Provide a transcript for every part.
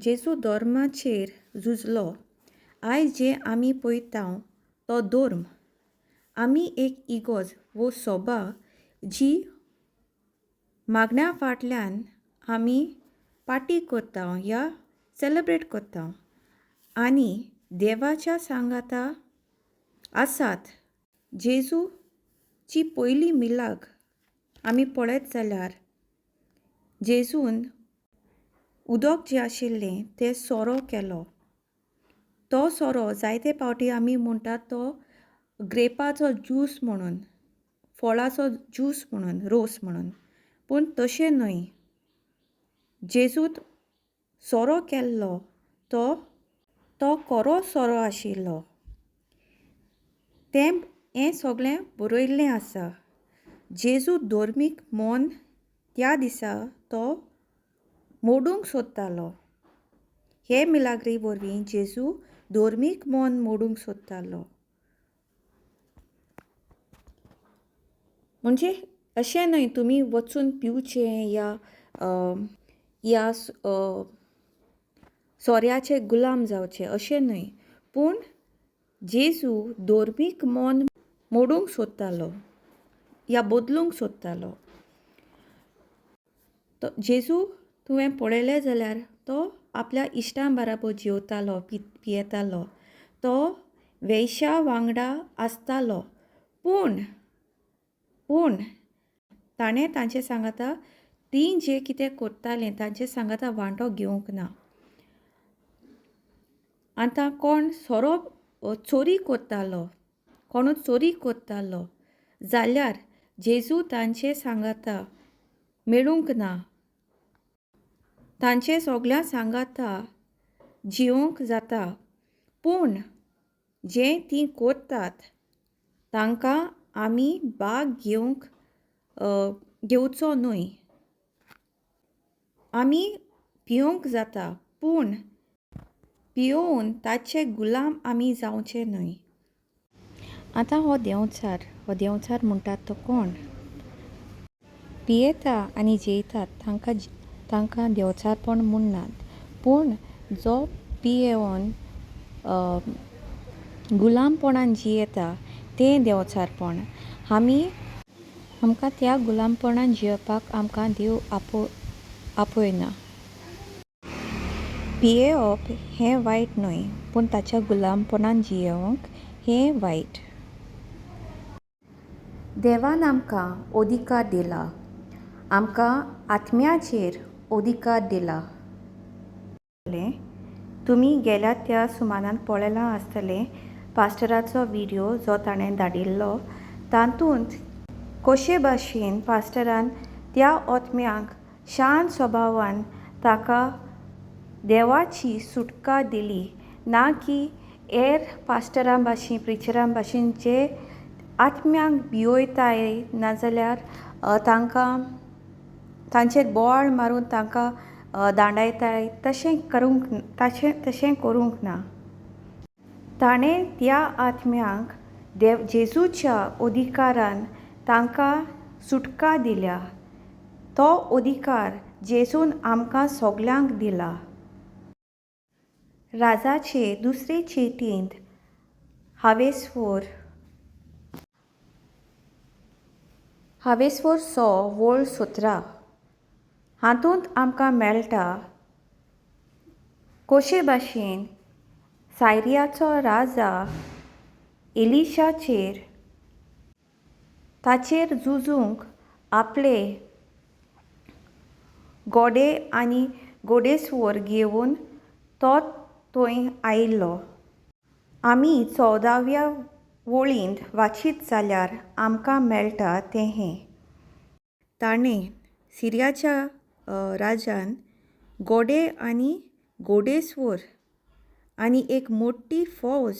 जेजू धर्माचेर झुजलो. आयज जे आमी पळयता तो धर्म. आमी एक इगोज वो सभा जी मागण्या फाटल्यान आमी पार्टी करता या सेलेब्रेट करता आनी देवाच्या सांगाता आसात. जेजूची पयली मिलाग आमी पळयत जाल्यार जेजून उदक जें आशिल्लें तें सोरो केलो. तो सोरो जायते फावटी आमी म्हणटात तो ग्रेपाचो ज्यूस म्हणून, फळाचो ज्यूस म्हणून, रोस म्हणून, पूण तशें न्हय. जेजून सोरो केल्लो तो खरो सोरो आशिल्लो. हें सगळें बरयल्लें आसा. जेजू धर्मीक मन त्या दिसा तो मोडूंक सोदतालो. हे मिलाग्री वरवीं जेजू धर्मीक मन मोडूंक सोदतालो. म्हणजे अशें न्हय तुमी वचून पिवचें या सोऱ्याचे गुलाम जावचे अशें न्हय. पूण जेजू धर्मीक मन मोडूंक सोदतालो या बदलूंक सोदतालो. तो जेजू तुवें पळयलें जाल्यार तो आपल्या इश्टां बाराबर जेवतालो, पियेतालो. तो वेश्या वांगडा आसतालो. पूण ताणें तांचे सांगाता तीं जें कितें करतालीं तांचे सांगाता वांटो घेवंक ना. आतां कोण सोरो चोरी करतालो, कोणूय चोरी करतालो जाल्यार जेजू तांचे सांगाता मेळूंक ना. तांचे सगळ्या सांगाता जिवंक जाता. पूण जें तीं करतात तांकां आमी भाग घेवचो न्हय. आमी पिवंक जाता पूण पियोवन ताचे गुलाम आमी जावचे न्हय. आतां हो देंवचार म्हणटात तो कोण? पियेता आनी जेयतात तांकां देंवचारपण म्हणनात. पूण जो पियेवन गुलामपणान जियेता तें देंवचारपण. आमकां त्या गुलामपणान जियेवपाक आमकां देव आपयना. पियेवप हें वायट न्हय पूण ताच्या गुलामपणान जियेवंक हें वायट. देवान आमकां अधिकार दिला. आमकां आत्म्याचेर अधिकार दिला. तुमी गेल्या त्या सुमारान पळयलां आसतलें पास्टराचो व्हिडिओ जो ताणें धाडिल्लो. तातूंत कशे भाशेन पास्टरान त्या आत्म्याक शांत स्वभावान ताका देवाची सुटका दिली. ना की हेर पास्टरां भाशेन प्रिचरां भाशेन जे आत्म्यांक भिवयताय नाजाल्यार तांचेर बोवाळ मारून तांकां धांडायताय तशें करूंक ना. ताणें त्या आत्म्यांक जेजूच्या अधिकारान तांकां सुटका दिल्या. तो अधिकार जेजून आमकां सगळ्यांक दिला. राजाचे दुसरे चेटींत हावेसवर 6:17 हातूंत आमकां मेळटा कशे भाशेन सायरियाचो राजा एलिशाचेर ताचेर झुजूंक आपले घोडे आनी घोडेस्वर घेवन तो थंय आयिल्लो. आमी 14व्या वळींत वाचीत जाल्यार आमकां मेळटा तें हें. ताणें सिरियाच्या राजान घोडे आनी घोडेस्वर आनी एक मोठी फौज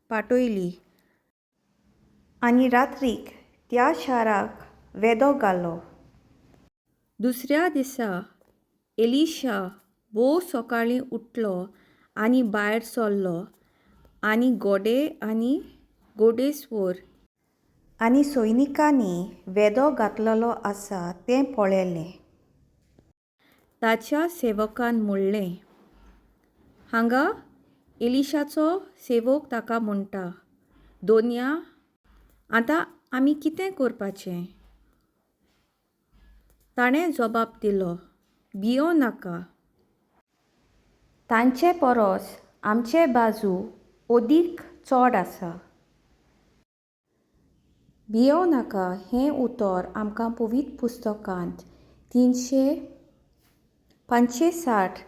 पाठयली आनी रात्रीक त्या शाराक वेदो घालो. दुसऱ्या दिसा एलिशा भोव सकाळीं उठलो आनी भायर सरलो आनी घोडे आनी घोडेस्वर आनी सैनिकांनी वेदो घातलेलो आसा तें पळयलें. ताच्या सेवकान म्हणलें, हांगा एलिशाचो सेवक ताका म्हणटा, दोनया आतां आमी कितें करपाचें? ताणें जबाब दिलो, भियो नाका. तांचे परस आमचे बाजू ओदीक चड आसा. भियो नाका हें उतर आमकां पवित्र पुस्तकांत 365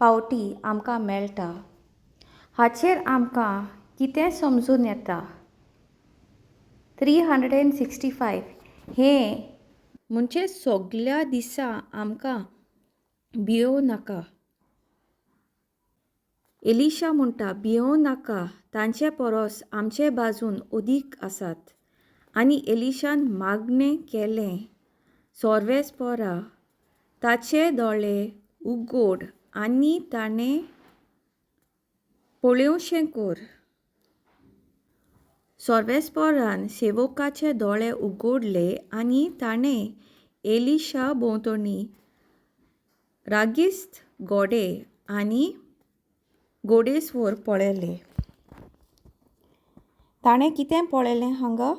फावटी आमकां मेळटा. हाचेर आमकां कितें समजून येता? 365 हें म्हणजे सगळ्या दिसा आमकां भियो नाका. एलिशा म्हणटा, भियो नाका, तांचे परस आमचे बाजून ओदीक आसात. आनी एलिशान मागणें केलें, सर्वेस्परा ताचे दोळे उगड आनी ताणें पळोवचें कर. सर्वेस्परान सेवकाचे दोळे उगडले आनी ताणें एलिशा भोंवतणी रागिस्त घोडे आनी घोडेस्वर पळयले. ताणें कितें पळयलें हांगा?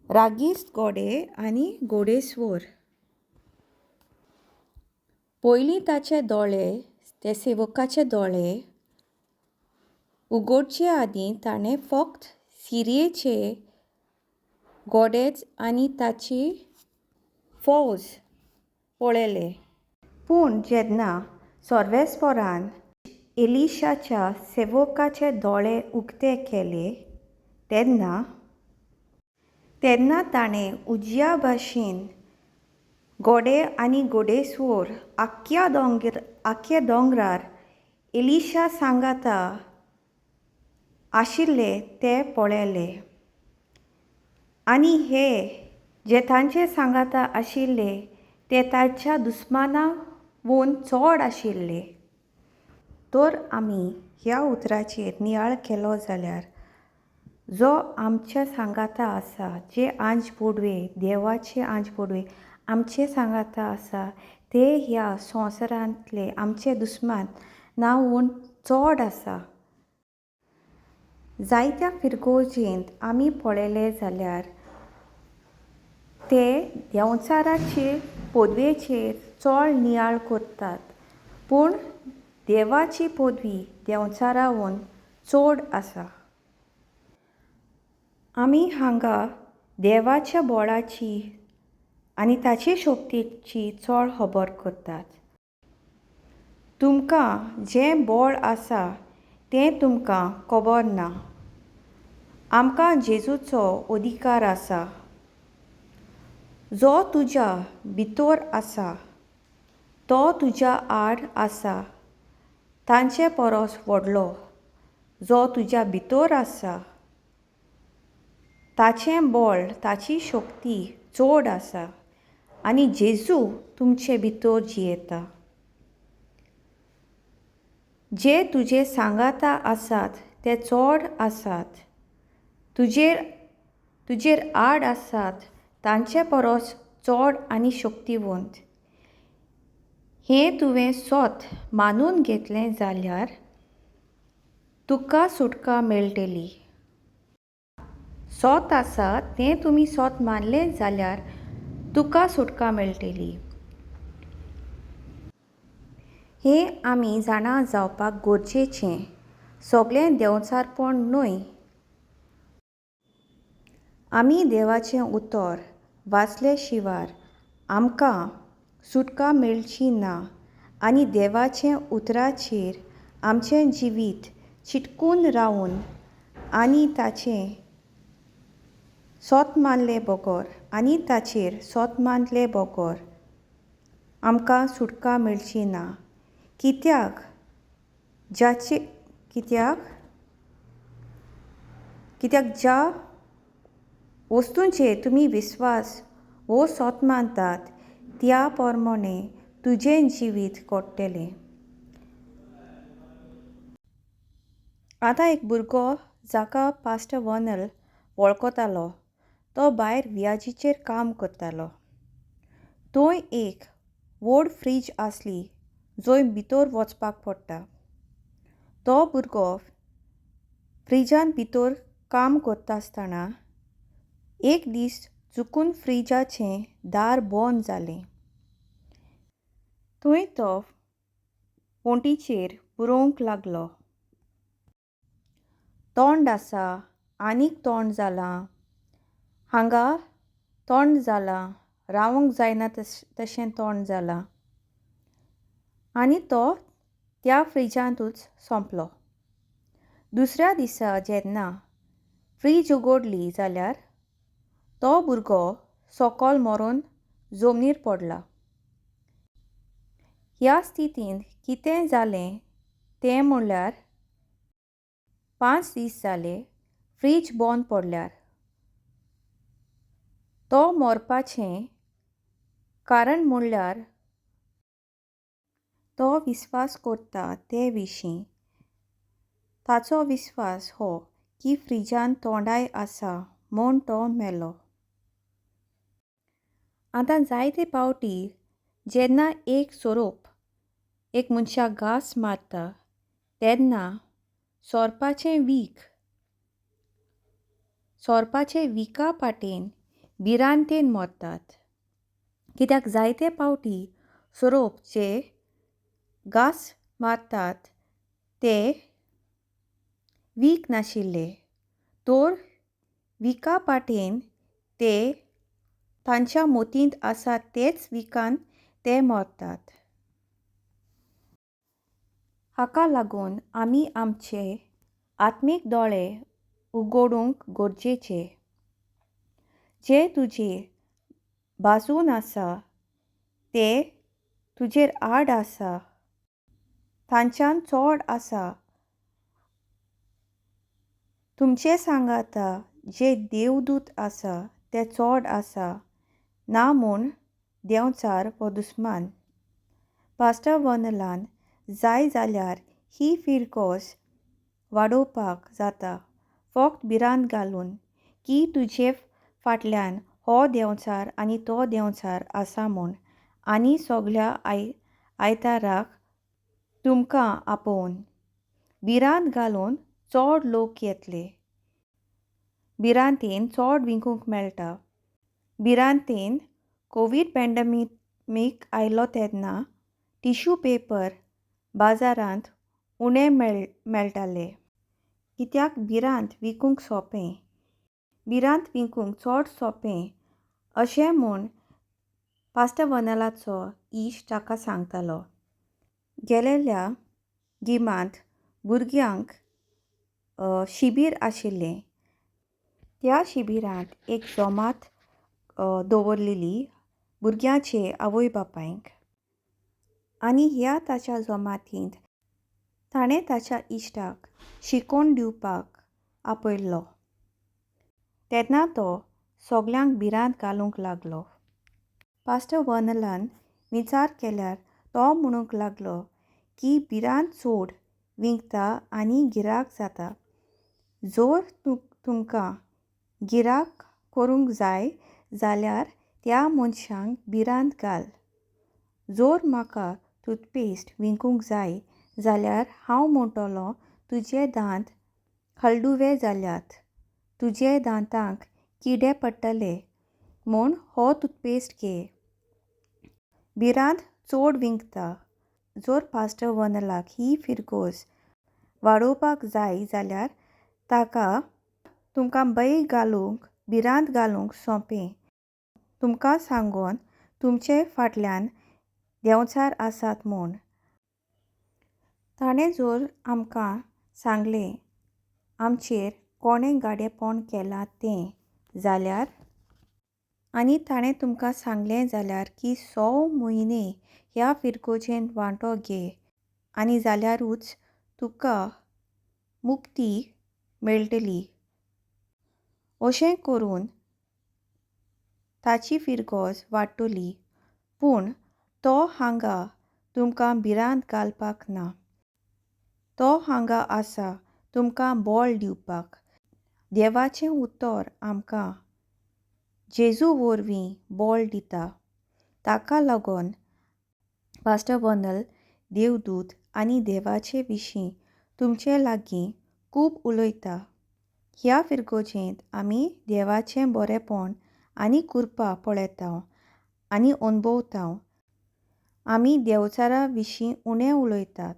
रागिस्त घोडे आनी घोडेस्वर. पयलीं ताचे दोळे, ते सेवकाचे दोळे उगडचे आदीं ताणें फक्त सिरियेचे घोडेच आनी ताची फौज पळयले. पूण जेन्ना सर्वेस्परान एलिशाच्या सेवकाचे दोळे उक्ते केले तेन्ना ताणें उज्या भाशेन घोडे आनी घोडेस्वर आख्या दोंगरार एलिशा सांगाता आशिल्ले ते पळयले. आनी हे जे तांचे सांगाता आशिल्ले ते ताच्या दुस्मानांवन चड आशिल्ले. तर आमी ह्या उतराचेर नियाळ केलो जाल्यार जो आमच्या सांगाता आसा, जे आंज पोडवे, देवाचे आंज पोडवे आमचे सांगाता आसा, ते ह्या संवसारांतले आमचे दुस्मानांवन चड आसा. जायत्या फिरगोजेंत आमी पळयलें जाल्यार ते देंवचाराचे पदवेचेर चड नियाळ करतात. पूण देवाची पदवी देंवचारावन चड आसा. आमी हांगा देवाच्या बळाची आनी ताचे शक्तीची चड खबर करतात. तुमकां जें बळ आसा तें तुमकां खबर ना. आमकां जेजूचो अधिकार आसा. जो तुज्या भितर आसा तो तुज्या आड आसा तांचे परस व्हडलो. जो तुज्या भितर आसा ताचें बळ, ताची शक्ती चड आसा. आनी जेजू तुमचे भितर जियेता. जे तुजे सांगाता आसात ते चड आसात. तुजेर आड आसात तांचे परस चड आनी शक्तिवंत. हें तुवें सोत मानून घेतलें जाल्यार तुका सुटका मेळटली. सोत आसा तें तुमी सोत मानलें जाल्यार तुका सुटका मेळटली. हें आमी जाणा जावपाक गरजेचें. सगळें देंवचारपण न्हय. आमी देवाचें उतर वाचले शिवाय आमकां सुटका मेळची ना. आनी देवाचे उतराचेर आमचें जिवीत चिटकून रावन आनी ताचें सोत मानले बगर आमकां सुटका मेळची ना. कित्याक ज्या वस्तूंचेर तुमी विस्वास वो सोत मानतात त्या प्रमाणें तुजें जिवीत घडटलें. आतां एक भुरगो जाका पास्टर वर्नल वळखतालो तो भायर व्याजीचेर काम करतालो. थंय एक व्हड फ्रीज आसली जंय भितर वचपाक पडटा. तो भुरगो फ्रिजान भितर काम करता आसतना एक दीस चुकून फ्रिजाचें दार बंद जालें. थंय तो वणटीचेर बरोवंक लागलो. तोंड आसा आनीक तोंड जालां, हांगा तोंड जालां, रावंक जायना तशें तोंड जालां. आनी तो त्या फ्रिजांतूच सोंपलो. दुसऱ्या दिसा जेन्ना फ्रीज उगडली जाल्यार तो भुरगो सकयल मरून जमनीर पडला. ह्या स्थितींत कितें जालें तें म्हणल्यार 5 दीस जाले फ्रीज बंद पडल्यार. तो मरपाचें कारण म्हणल्यार तो विस्वास करता ते विशीं. ताचो विस्वास हो की फ्रिजान तोंडाय आसा म्हूण तो मेलो. आतां जायते पावटी जेन्ना एक सोरोप एक मनशाक घास मारता तेन्ना सोरपाचे विका पाटेन भिरांतेन मरतात. कित्याक जायते पावटी सोरोप जे घास मारतात ते वीख नाशिल्ले तर विका पाटेन ते तांच्या मोतींत आसा तेच विकान ते मरतात. हाका लागून आमी आमचे आत्मीक दोळे उगडूंक गरजेचे. जे तुजेर बाजून आसा ते तुजेर आड आसा तांच्यान चड आसा. तुमचे सांगाता जे देवदूत आसा ते चड आसा ना म्हूण देंवचार वो दुस्मान. पास्टर वर्नलान जाय जाल्यार ही फिरकोस वाडोवपाक जाता फकत भिरांत घालून की तुजे फाटल्यान हो देंवचार आनी तो देंवचार आसा म्हूण आनी सगळ्या आयताराक तुमकां आपोवन भिरांत घालून चड लोक येतले. भिरांतेन चड विकूंक मेळटा. भिरांतेन कोवीड पॅन्डेमीक आयलो तेन्ना टिश्यू पेपर बाजारांत उणें मेळटाले. कित्याक भिरांत विकूंक सोंपें. भिरांत विकूंक चड सोंपें अशें म्हूण पास्टर वर्नलाचो इश्ट ताका सांगतालो. गेलेल्या गिमांत भुरग्यांक शिबीर आशिल्लें. त्या शिबिरांत एक जमात दवरलेली भुरग्यांचे आवय बापायंक. आनी ह्या ताच्या जमातींत ताणें ताच्या इश्टाक शिकोवन दिवपाक आपयल्लो. तेन्ना तो सगळ्यांक भिरांत घालूंक लागलो. पास्टर वर्नलान विचार केल्यार तो म्हणूंक लागलो की भिरांत चड विकता आनी गिराक जाता. जर तुमकां गिराक करूंक जाय जाल्यार त्या मनशांक भिरांत घाल. जर म्हाका टूथपेस्ट विकूंक जाय जाल्यार हांव म्हणटलों तुजे दांत हळडुवे जाल्यात, तुजे दांतांक किडे पडटले म्हूण हो टूथपेस्ट घे. भिरांत चड विकता. जर पास्टर वर्नलाक ही फिरकोस वाडोवपाक जाय जाल्यार ताका तुमकां बैग घालूंक भिरांत घालूंक सोंपें. तुमकां सांगोन तुमचे फाटल्यान देंवचार आसात म्हूण. ताणें जर आमकां सांगलें आमचेर कोणें गाडेपण केलां तें जाल्यार आनी ताणें तुमकां सांगलें जाल्यार की 6 म्हयने ह्या फिरकोचेर वांटो घे आनी जाल्यारूच तुका मुक्ती मेळटली. अशें करून ताची फिरकोस वाडटली. पूण तो हांगा तुमकां भिरांत घालपाक ना. तो हांगा आसा तुमकां बळ दिवपाक. देवाचें उतर आमकां जेजू वरवीं बळ दिता. ताका लागून पास्टर वर्नल देवदूत आनी देवाचे विशीं तुमचे लागीं खूब उलयता. ह्या फिरगोजेंत आमी देवाचें बरेंपण आनी कृपा पळयता आनी अणभवता. आमी देवचारा विशीं उणें उलयतात.